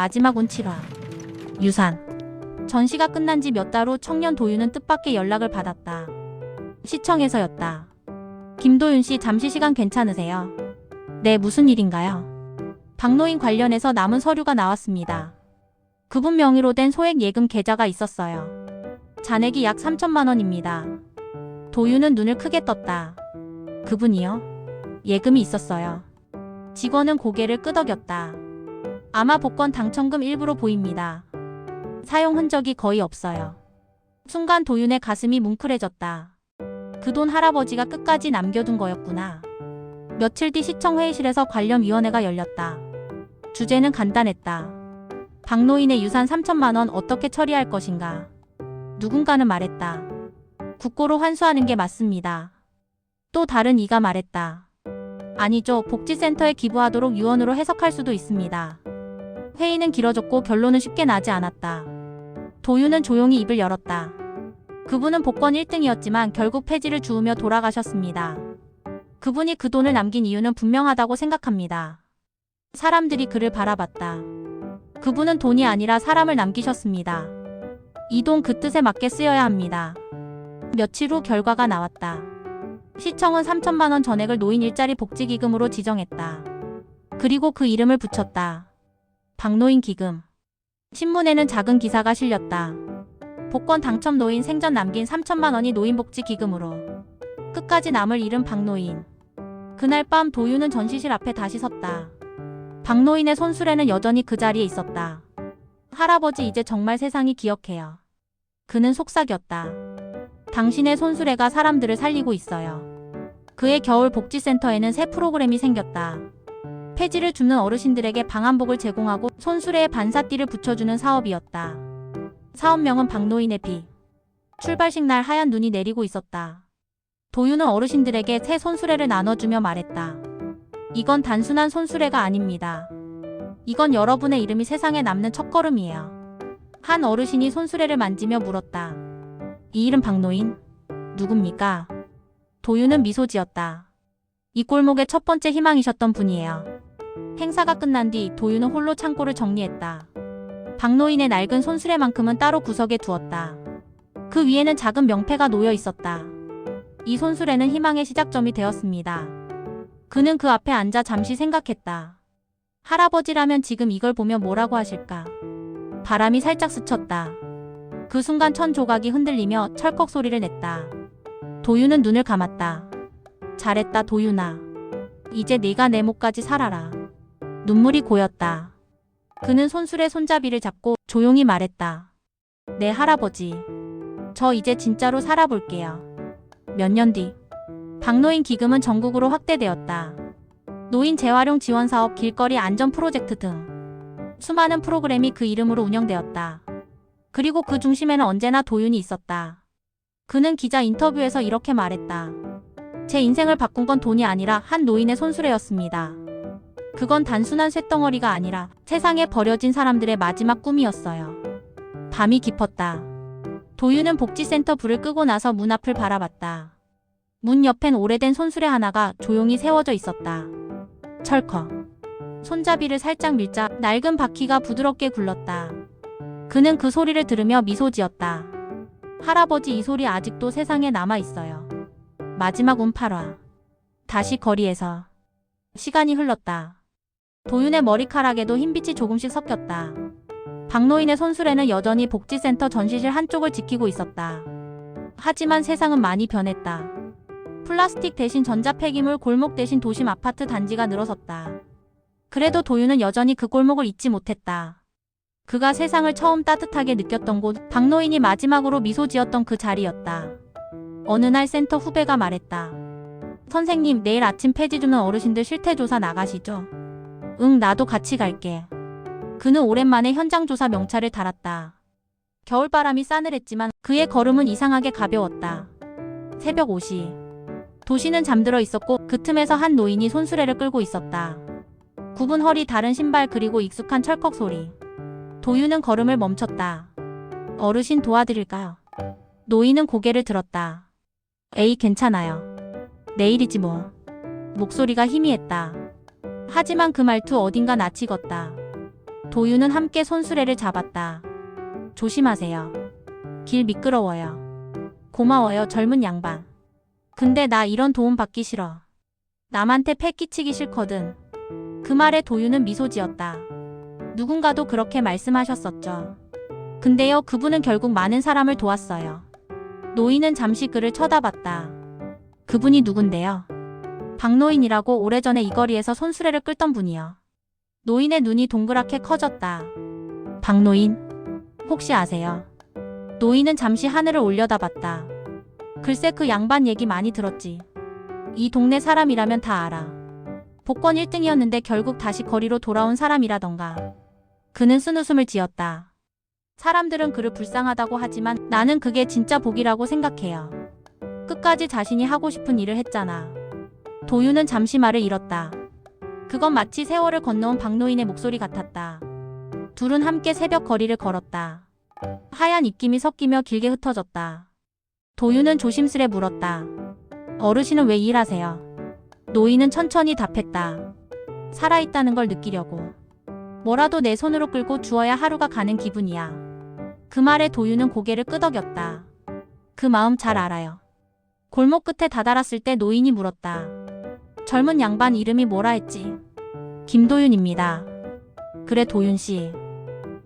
마지막 운치라. 유산. 전시가 끝난 지 몇 달 후 청년 도윤은 뜻밖의 연락을 받았다. 시청에서였다. 김도윤 씨 잠시 시간 괜찮으세요? 네, 무슨 일인가요? 박노인 관련해서 남은 서류가 나왔습니다. 그분 명의로 된 소액 예금 계좌가 있었어요. 잔액이 약 3천만 원입니다. 도윤은 눈을 크게 떴다. 그분이요? 예금이 있었어요. 직원은 고개를 끄덕였다. 아마 복권 당첨금 일부로 보입니다. 사용 흔적이 거의 없어요. 순간 도윤의 가슴이 뭉클해졌다. 그 돈 할아버지가 끝까지 남겨둔 거였구나. 며칠 뒤 시청 회의실에서 관련위원회가 열렸다. 주제는 간단했다. 박노인의 유산 3천만 원 어떻게 처리할 것인가. 누군가는 말했다. 국고로 환수하는 게 맞습니다. 또 다른 이가 말했다. 아니죠. 복지센터에 기부하도록 유언으로 해석할 수도 있습니다. 회의는 길어졌고 결론은 쉽게 나지 않았다. 도윤은 조용히 입을 열었다. 그분은 복권 1등이었지만 결국 폐지를 주우며 돌아가셨습니다. 그분이 그 돈을 남긴 이유는 분명하다고 생각합니다. 사람들이 그를 바라봤다. 그분은 돈이 아니라 사람을 남기셨습니다. 이 돈 그 뜻에 맞게 쓰여야 합니다. 며칠 후 결과가 나왔다. 시청은 3천만 원 전액을 노인 일자리 복지기금으로 지정했다. 그리고 그 이름을 붙였다. 박노인 기금. 신문에는 작은 기사가 실렸다. 복권 당첨 노인 생전 남긴 3천만 원이 노인복지기금으로. 끝까지 남을 잃은 박노인. 그날 밤 도윤은 전시실 앞에 다시 섰다. 박노인의 손수레는 여전히 그 자리에 있었다. 할아버지, 이제 정말 세상이 기억해요. 그는 속삭였다. 당신의 손수레가 사람들을 살리고 있어요. 그해 겨울 복지센터에는 새 프로그램이 생겼다. 폐지를 줍는 어르신들에게 방한복을 제공하고 손수레에 반사띠를 붙여주는 사업이었다. 사업명은 박노인의 비. 출발식 날 하얀 눈이 내리고 있었다. 도윤은 어르신들에게 새 손수레를 나눠주며 말했다. 이건 단순한 손수레가 아닙니다. 이건 여러분의 이름이 세상에 남는 첫걸음이에요. 한 어르신이 손수레를 만지며 물었다. 이 이름 박노인? 누굽니까? 도윤은 미소 지었다. 이 골목의 첫 번째 희망이셨던 분이에요. 행사가 끝난 뒤 도윤은 홀로 창고를 정리했다. 박노인의 낡은 손수레만큼은 따로 구석에 두었다. 그 위에는 작은 명패가 놓여 있었다. 이 손수레는 희망의 시작점이 되었습니다. 그는 그 앞에 앉아 잠시 생각했다. 할아버지라면 지금 이걸 보며 뭐라고 하실까? 바람이 살짝 스쳤다. 그 순간 천 조각이 흔들리며 철컥 소리를 냈다. 도윤은 눈을 감았다. 잘했다, 도윤아. 이제 네가 내 목까지 살아라. 눈물이 고였다. 그는 손수레 손잡이를 잡고 조용히 말했다. 네, 할아버지. 저 이제 진짜로 살아볼게요. 몇 년 뒤 박노인 기금은 전국으로 확대되었다. 노인 재활용 지원 사업, 길거리 안전 프로젝트 등 수많은 프로그램이 그 이름으로 운영되었다. 그리고 그 중심에는 언제나 도윤이 있었다. 그는 기자 인터뷰에서 이렇게 말했다. 제 인생을 바꾼 건 돈이 아니라 한 노인의 손수레였습니다. 그건 단순한 쇳덩어리가 아니라 세상에 버려진 사람들의 마지막 꿈이었어요. 밤이 깊었다. 도윤은 복지센터 불을 끄고 나서 문 앞을 바라봤다. 문 옆엔 오래된 손수레 하나가 조용히 세워져 있었다. 철컥. 손잡이를 살짝 밀자 낡은 바퀴가 부드럽게 굴렀다. 그는 그 소리를 들으며 미소 지었다. 할아버지, 이 소리 아직도 세상에 남아 있어요. 마지막 운 8화. 다시 거리에서. 시간이 흘렀다. 도윤의 머리카락에도 흰빛이 조금씩 섞였다. 박노인의 손수레는 여전히 복지센터 전시실 한쪽을 지키고 있었다. 하지만 세상은 많이 변했다. 플라스틱 대신 전자폐기물, 골목 대신 도심 아파트 단지가 늘어섰다. 그래도 도윤은 여전히 그 골목을 잊지 못했다. 그가 세상을 처음 따뜻하게 느꼈던 곳, 박노인이 마지막으로 미소 지었던 그 자리였다. 어느 날 센터 후배가 말했다. 선생님, 내일 아침 폐지 주는 어르신들 실태조사 나가시죠? 응, 나도 같이 갈게. 그는 오랜만에 현장조사 명찰을 달았다. 겨울바람이 싸늘했지만 그의 걸음은 이상하게 가벼웠다. 새벽 5시. 도시는 잠들어 있었고 그 틈에서 한 노인이 손수레를 끌고 있었다. 굽은 허리, 다른 신발, 그리고 익숙한 철컥 소리. 도윤은 걸음을 멈췄다. 어르신, 도와드릴까요? 노인은 고개를 들었다. 에이, 괜찮아요. 내일이지 뭐. 목소리가 희미했다. 하지만 그 말투 어딘가 낯익었다. 도윤은 함께 손수레를 잡았다. 조심하세요. 길 미끄러워요. 고마워요, 젊은 양반. 근데 나 이런 도움 받기 싫어. 남한테 패 끼치기 싫거든. 그 말에 도윤은 미소 지었다. 누군가도 그렇게 말씀하셨었죠. 근데요, 그분은 결국 많은 사람을 도왔어요. 노인은 잠시 그를 쳐다봤다. 그분이 누군데요? 박노인이라고 오래전에 이 거리에서 손수레를 끌던 분이요. 노인의 눈이 동그랗게 커졌다. 박노인? 혹시 아세요? 노인은 잠시 하늘을 올려다봤다. 글쎄, 그 양반 얘기 많이 들었지. 이 동네 사람이라면 다 알아. 복권 1등이었는데 결국 다시 거리로 돌아온 사람이라던가. 그는 쓴웃음을 지었다. 사람들은 그를 불쌍하다고 하지만 나는 그게 진짜 복이라고 생각해요. 끝까지 자신이 하고 싶은 일을 했잖아. 도윤은 잠시 말을 잃었다. 그건 마치 세월을 건너온 박노인의 목소리 같았다. 둘은 함께 새벽 거리를 걸었다. 하얀 입김이 섞이며 길게 흩어졌다. 도윤은 조심스레 물었다. 어르신은 왜 일하세요? 노인은 천천히 답했다. 살아있다는 걸 느끼려고. 뭐라도 내 손으로 끌고 주어야 하루가 가는 기분이야. 그 말에 도윤은 고개를 끄덕였다. 그 마음 잘 알아요. 골목 끝에 다다랐을 때 노인이 물었다. 젊은 양반 이름이 뭐라 했지? 김도윤입니다. 그래, 도윤씨.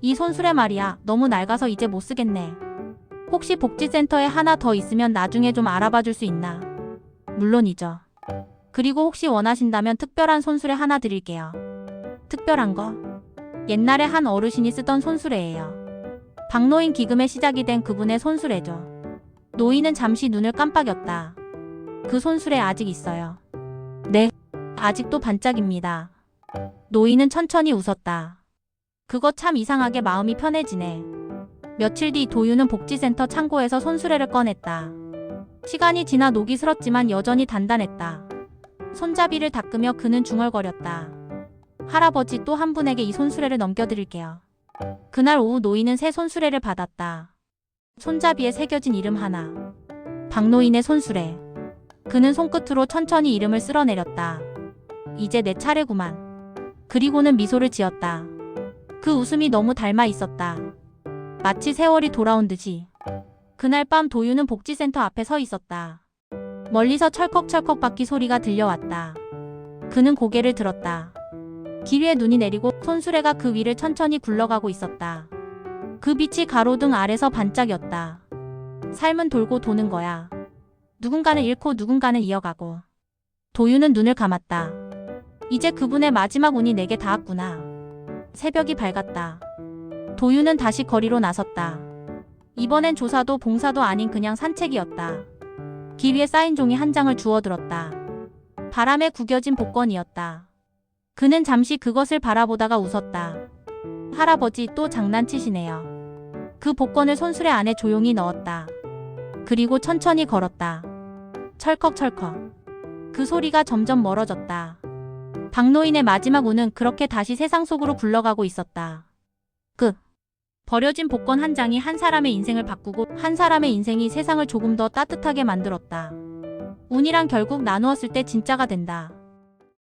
이 손수레 말이야, 너무 낡아서 이제 못 쓰겠네. 혹시 복지센터에 하나 더 있으면 나중에 좀 알아봐 줄 수 있나? 물론이죠. 그리고 혹시 원하신다면 특별한 손수레 하나 드릴게요. 특별한 거? 옛날에 한 어르신이 쓰던 손수레예요. 박노인 기금의 시작이 된 그분의 손수레죠. 노인은 잠시 눈을 깜빡였다. 그 손수레 아직 있어요. 네, 아직도 반짝입니다. 노인은 천천히 웃었다. 그거 참 이상하게 마음이 편해지네. 며칠 뒤 도윤은 복지센터 창고에서 손수레를 꺼냈다. 시간이 지나 녹이 슬었지만 여전히 단단했다. 손잡이를 닦으며 그는 중얼거렸다. 할아버지, 또 한 분에게 이 손수레를 넘겨드릴게요. 그날 오후 노인은 새 손수레를 받았다. 손잡이에 새겨진 이름 하나. 박노인의 손수레. 그는 손끝으로 천천히 이름을 쓸어내렸다. 이제 내 차례구만. 그리고는 미소를 지었다. 그 웃음이 너무 닮아 있었다. 마치 세월이 돌아온 듯이. 그날 밤 도윤은 복지센터 앞에 서 있었다. 멀리서 철컥철컥 바퀴 소리가 들려왔다. 그는 고개를 들었다. 길 위에 눈이 내리고 손수레가 그 위를 천천히 굴러가고 있었다. 그 빛이 가로등 아래서 반짝였다. 삶은 돌고 도는 거야. 누군가는 잃고 누군가는 이어가고. 도윤은 눈을 감았다. 이제 그분의 마지막 운이 내게 닿았구나. 새벽이 밝았다. 도윤은 다시 거리로 나섰다. 이번엔 조사도 봉사도 아닌 그냥 산책이었다. 길 위에 쌓인 종이 한 장을 주워들었다. 바람에 구겨진 복권이었다. 그는 잠시 그것을 바라보다가 웃었다. 할아버지, 또 장난치시네요. 그 복권을 손수레 안에 조용히 넣었다. 그리고 천천히 걸었다. 철컥철컥. 그 소리가 점점 멀어졌다. 박노인의 마지막 운은 그렇게 다시 세상 속으로 굴러가고 있었다. 끝. 버려진 복권 한 장이 한 사람의 인생을 바꾸고 한 사람의 인생이 세상을 조금 더 따뜻하게 만들었다. 운이란 결국 나누었을 때 진짜가 된다.